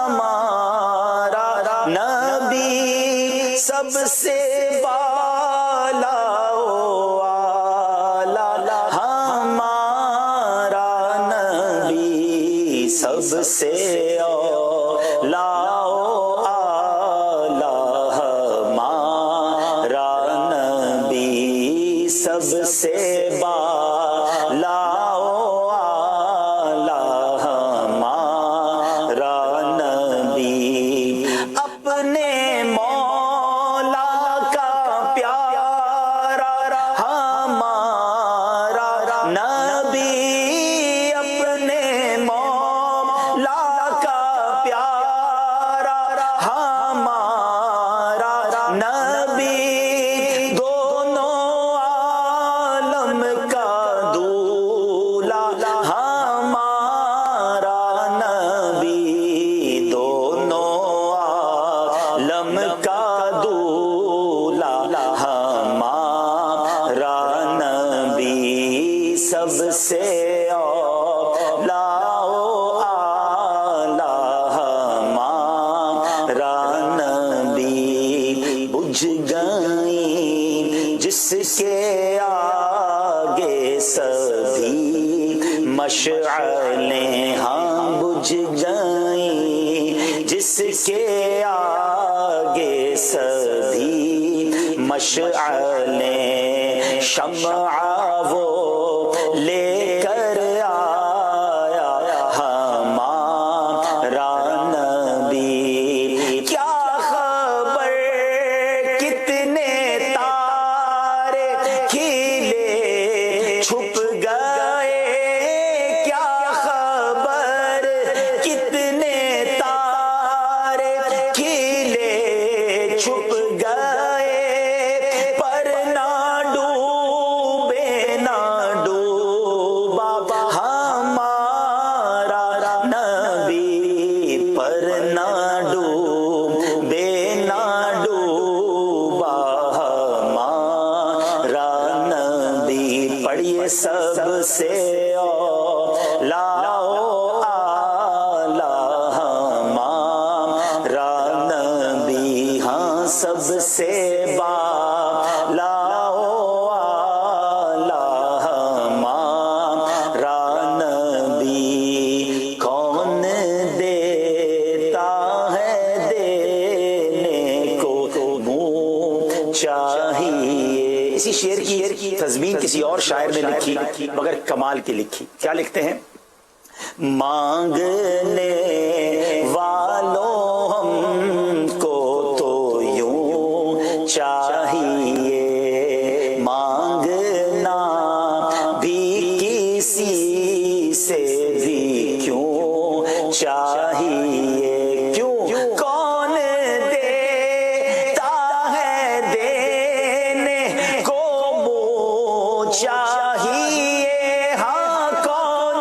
ہمارا نبی سب سے بالا و اعلی، ہمارا نبی سب سے اولا و اعلی، ہمارا نبی سب سے بالا و اعلی، ہمارا نبی اپنے مولا کا پیارا، ہمارا نبی اپنے مولا کا پیارا، ہمارا نبی دونوں عالم کا دولا، ہمارا نبی دونوں عالم کا دولا، ہمارا نبی سب سے اولا و اعلی، ہمارا نبی بجھ گئی جس کے آگے سبھی مشعلیں، ہاں بجھ گئی جس کے آگے سبھی مشعلیں، شمع وہ لے کر آیا ہمارا نبی، کیا خبر کتنے تارے کھلے چھپ گئے، کیا خبر کتنے تارے کھلے چھپ گئے، پر نہ ڈوبے نہ ڈوبا ہمارا نبی، پر نہ ڈوبے نہ ڈوبا ہمارا نبی، پڑھیے سب سے اولا و اعلی، ہمارا نبی ہاں سب سے بالا و اعلی، ہمارا نبی کون دیتا ہے دینے کو منہ چاہیے۔ اسی شعر کی تضمین کسی اور شاعر نے لکھی مگر کمال کی لکھی، کیا لکھتے ہیں؟ مانگنے والوں ہم کو تو یوں چاہیے، مانگنا بھی کسی سے بھی کیوں چاہیے، کیوں کون دیتا ہے دینے کو منہ چاہیے، ہاں کون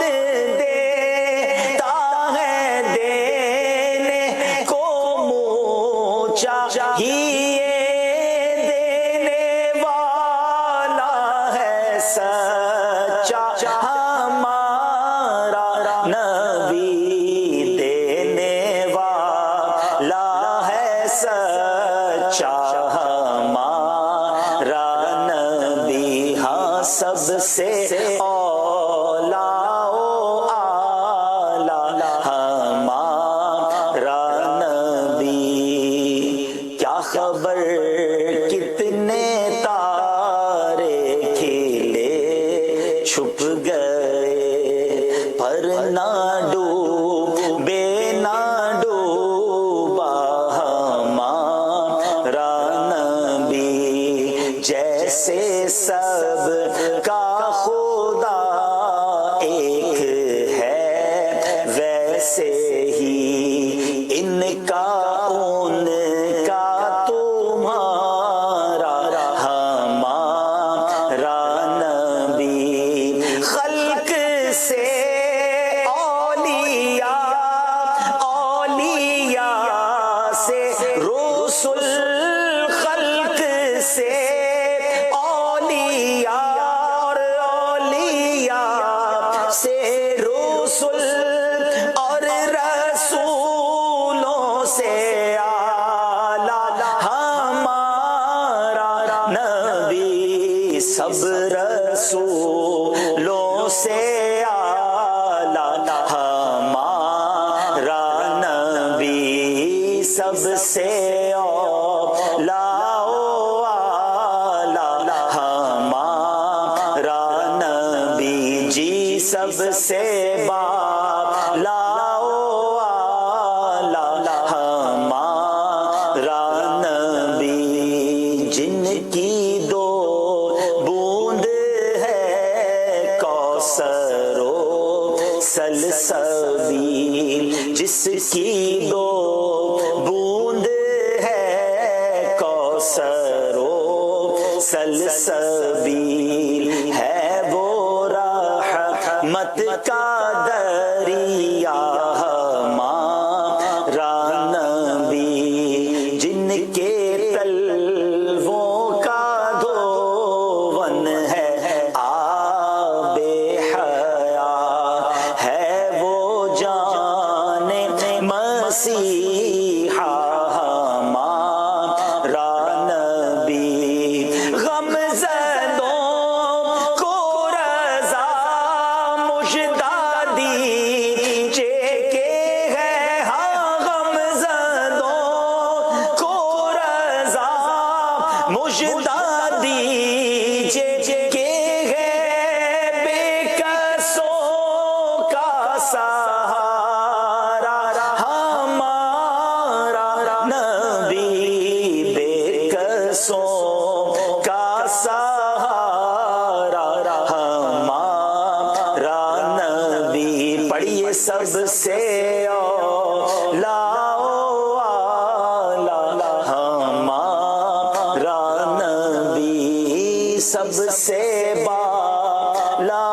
دیتا ہے دینے کو منہ چاہیے، دینے والا ہے سچا ہمارا نبی، دینے والا ہے سچا ہمارا نبی، ہاں سب سے اولا و اعلی، ہمارا نبی، کیا خبر کتنے تارے کھلے چھپ گئے، پر نہ ڈوبے نہ ڈوبا ہمارا نبی، جیسے سب کا خدا ایک ہے ویسے ہی ان کا ان کا تمہارا ہمارا نبی، خلق سے اولیاء، اولیاء سے رسل، خلق سے اولیاء اور اولیاء سے رسل، اور رسول سب سے اولا ہمارا نبی جی سب سے بالا ہمارا نبی جن کی دو بوند ہے کوثر و سلسبیل جس کی دو بوند ہے کوثر و سلسبیل ہے وہ رحمت کا دریا ہمارا نبی جن کے تلووں کا دھون ہے آب حیات ہے وہ جان مسیحا ہمارا نبی غم زدوں کو رضا مژدہ دیجئے کہ ہے ہاں غم زدوں کو رضا مژدہ دیجئے کہ ہے بے کسوں کا سہارا ہمارا نبی بے کسوں کا سہارا ہمارا نبی پڑھیے سب سے اولا ہمارا نبی سب سے بالا